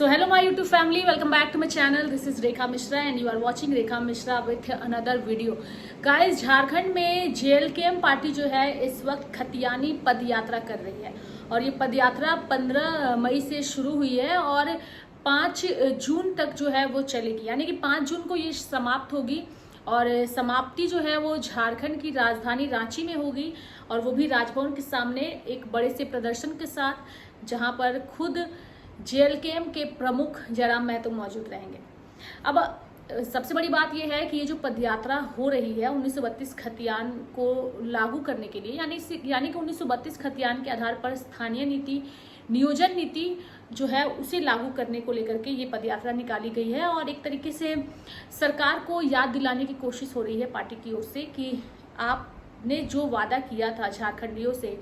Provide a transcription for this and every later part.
So hello my YouTube family, welcome back to my channel. This is Rekha Mishra and you are watching Rekha Mishra with another video. Guys, Jharkhand में JLKM party जो है इस वक्त खतियानी पद यात्रा कर रही है और ये पद यात्रा 15 मई से शुरू हुई है और 5 जून तक जो है वो चलेगी, यानी कि 5 जून को ये समाप्त होगी और समाप्ति जो है वो झारखंड की राजधानी रांची में होगी और वो भी राजभवन के सामने एक बड़े से प्रदर्शन के साथ, जहां पर खुद JLKM के प्रमुख जयराम महतो मौजूद रहेंगे। अब सबसे बड़ी बात यह है कि ये जो पदयात्रा हो रही है 1932 खतियान को लागू करने के लिए, यानी कि 1932 खतियान के आधार पर स्थानीय नीति, नियोजन नीति जो है उसे लागू करने को लेकर के ये पदयात्रा निकाली गई है और एक तरीके से सरकार को याद दिलाने की कोशिश हो रही है पार्टी की ओर से कि आपने जो वादा किया था झारखंडियों से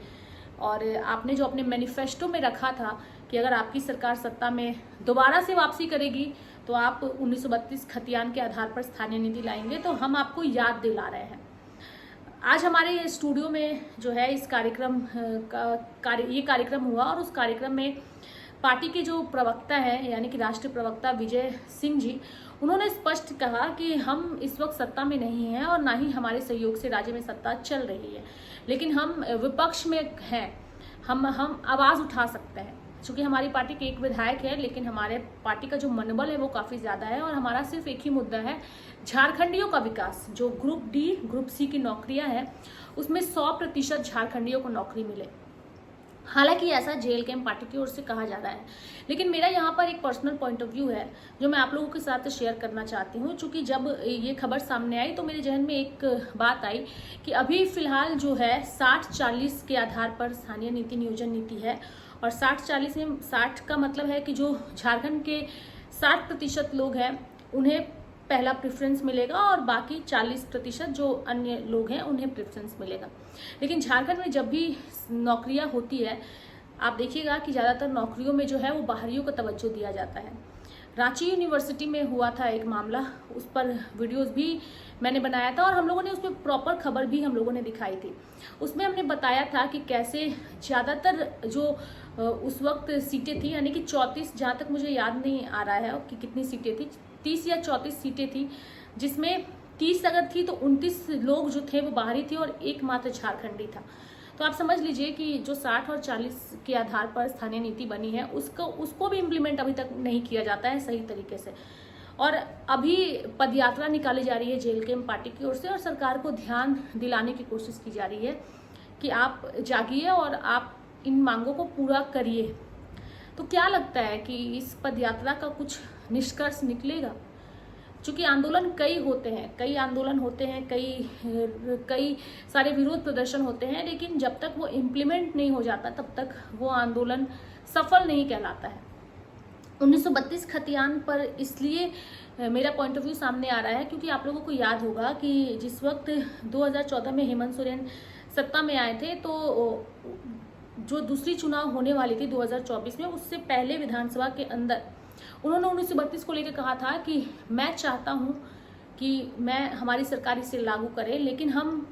और आपने जो अपने मैनिफेस्टो में रखा था कि अगर आपकी सरकार सत्ता में दोबारा से वापसी करेगी तो आप 1932 खतियान के आधार पर स्थानीय नीति लाएंगे, तो हम आपको याद दिला रहे हैं। आज हमारे स्टूडियो में जो है इस ये कार्यक्रम हुआ और उस कार्यक्रम में पार्टी के जो प्रवक्ता हैं, यानी कि राष्ट्रीय प्रवक्ता विजय सिंह जी, उन्होंने स्पष्ट कहा कि हम इस वक्त सत्ता में नहीं हैं और ना ही हमारे सहयोग से राज्य में सत्ता चल रही है, लेकिन हम विपक्ष में हैं, हम आवाज़ उठा सकते हैं। चूँकि हमारी पार्टी के एक विधायक है, लेकिन हमारे पार्टी का जो मनोबल है वो काफ़ी ज़्यादा है और हमारा सिर्फ एक ही मुद्दा है, झारखंडियों का विकास। जो ग्रुप डी, ग्रुप सी की नौकरियां हैं उसमें 100% झारखंडियों को नौकरी मिले। हालांकि ऐसा JLKM पार्टी की ओर से कहा जा रहा है, लेकिन मेरा यहाँ पर एक पर्सनल पॉइंट ऑफ व्यू है जो मैं आप लोगों के साथ शेयर करना चाहती हूँ। चूँकि जब ये खबर सामने आई तो मेरे जहन में एक बात आई कि अभी फिलहाल जो है 60-40 के आधार पर स्थानीय नीति, नियोजन नीति है और 60-40 में 60 का मतलब है कि जो झारखंड के 60% लोग हैं उन्हें पहला प्रेफरेंस मिलेगा और बाकी 40% जो अन्य लोग हैं उन्हें प्रेफरेंस मिलेगा। लेकिन झारखंड में जब भी नौकरियां होती है, आप देखिएगा कि ज़्यादातर नौकरियों में जो है वो बाहरियों को तवज्जो दिया जाता है। रांची यूनिवर्सिटी में हुआ था एक मामला, उस पर वीडियोस भी मैंने बनाया था और हम लोगों ने उसमें प्रॉपर खबर भी हम लोगों ने दिखाई थी। उसमें हमने बताया था कि कैसे ज़्यादातर जो उस वक्त सीटें थी, यानी कि 34, जहाँ तक मुझे याद नहीं आ रहा है कि कितनी सीटें थी, 30 या 34 सीटें थी, जिसमें 30 अगर थी तो 29 लोग जो थे वो बाहरी थे और एकमात्र झारखंडी था। तो आप समझ लीजिए कि जो 60 और 40 के आधार पर स्थानीय नीति बनी है उसको भी इम्प्लीमेंट अभी तक नहीं किया जाता है सही तरीके से। और अभी पदयात्रा निकाली जा रही है JLKM पार्टी की ओर से और सरकार को ध्यान दिलाने की कोशिश की जा रही है कि आप जागिए और आप इन मांगों को पूरा करिए। तो क्या लगता है कि इस पदयात्रा का कुछ निष्कर्ष निकलेगा? चूँकि आंदोलन कई आंदोलन होते हैं, कई सारे विरोध प्रदर्शन होते हैं, लेकिन जब तक वो इम्प्लीमेंट नहीं हो जाता तब तक वो आंदोलन सफल नहीं कहलाता है। 1932 खतियान पर इसलिए मेरा पॉइंट ऑफ व्यू सामने आ रहा है क्योंकि आप लोगों को याद होगा कि जिस वक्त 2014 में हेमंत सोरेन सत्ता में आए थे तो जो दूसरी चुनाव होने वाली थी 2024 में, उससे पहले विधानसभा के अंदर उन्होंने 1932 को लेकर कहा था कि मैं चाहता हूं कि हमारी सरकार इसे लागू करे, लेकिन हम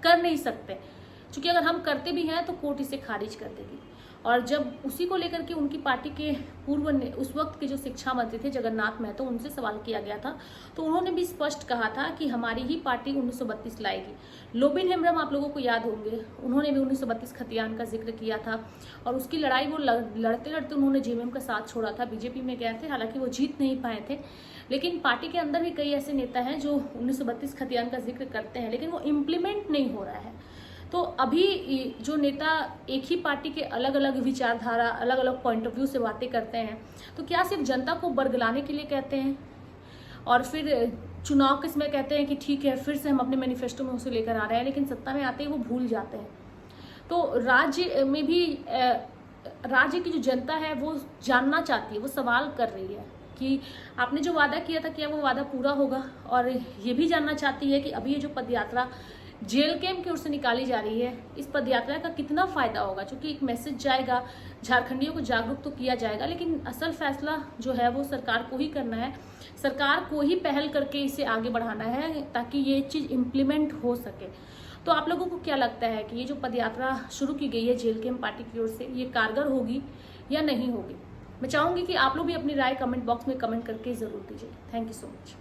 कर नहीं सकते क्योंकि अगर हम करते भी हैं तो कोर्ट इसे खारिज कर देगी। और जब उसी को लेकर के उनकी पार्टी के पूर्व उस वक्त के जो शिक्षा मंत्री थे जगन्नाथ महतो, उनसे सवाल किया गया था तो उन्होंने भी स्पष्ट कहा था कि हमारी ही पार्टी 1932 लाएगी। लोबिन हेम्ब्रम आप लोगों को याद होंगे, उन्होंने भी 1932 खतियान का जिक्र किया था और उसकी लड़ाई वो लड़ते लड़ते उन्होंने JMM का साथ छोड़ा था, BJP में गए थे, हालांकि वो जीत नहीं पाए थे। लेकिन पार्टी के अंदर भी कई ऐसे नेता हैं जो 1932 खतियान का जिक्र करते हैं, लेकिन वो इम्प्लीमेंट नहीं हो रहा है। तो अभी जो नेता एक ही पार्टी के अलग अलग विचारधारा, अलग अलग पॉइंट ऑफ व्यू से बातें करते हैं, तो क्या सिर्फ जनता को बरगलाने के लिए कहते हैं और फिर चुनाव के समय कहते हैं कि ठीक है फिर से हम अपने मैनिफेस्टो में उसे लेकर आ रहे हैं, लेकिन सत्ता में आते ही वो भूल जाते हैं। तो राज्य में भी राज्य की जो जनता है वो जानना चाहती है, वो सवाल कर रही है कि आपने जो वादा किया था क्या वो वादा पूरा होगा, और ये भी जानना चाहती है कि अभी ये जो पदयात्रा JLKM की ओर से निकाली जा रही है, इस पदयात्रा का कितना फायदा होगा। क्योंकि एक मैसेज जाएगा, झारखंडियों को जागरूक तो किया जाएगा, लेकिन असल फैसला जो है वो सरकार को ही करना है, सरकार को ही पहल करके इसे आगे बढ़ाना है ताकि ये चीज़ इम्प्लीमेंट हो सके। तो आप लोगों को क्या लगता है कि ये जो पदयात्रा शुरू की गई है JLKM पार्टी की ओर से, ये कारगर होगी या नहीं होगी? मैं चाहूंगी कि आप लोग भी अपनी राय कमेंट बॉक्स में कमेंट करके जरूर दीजिए। Thank you so much.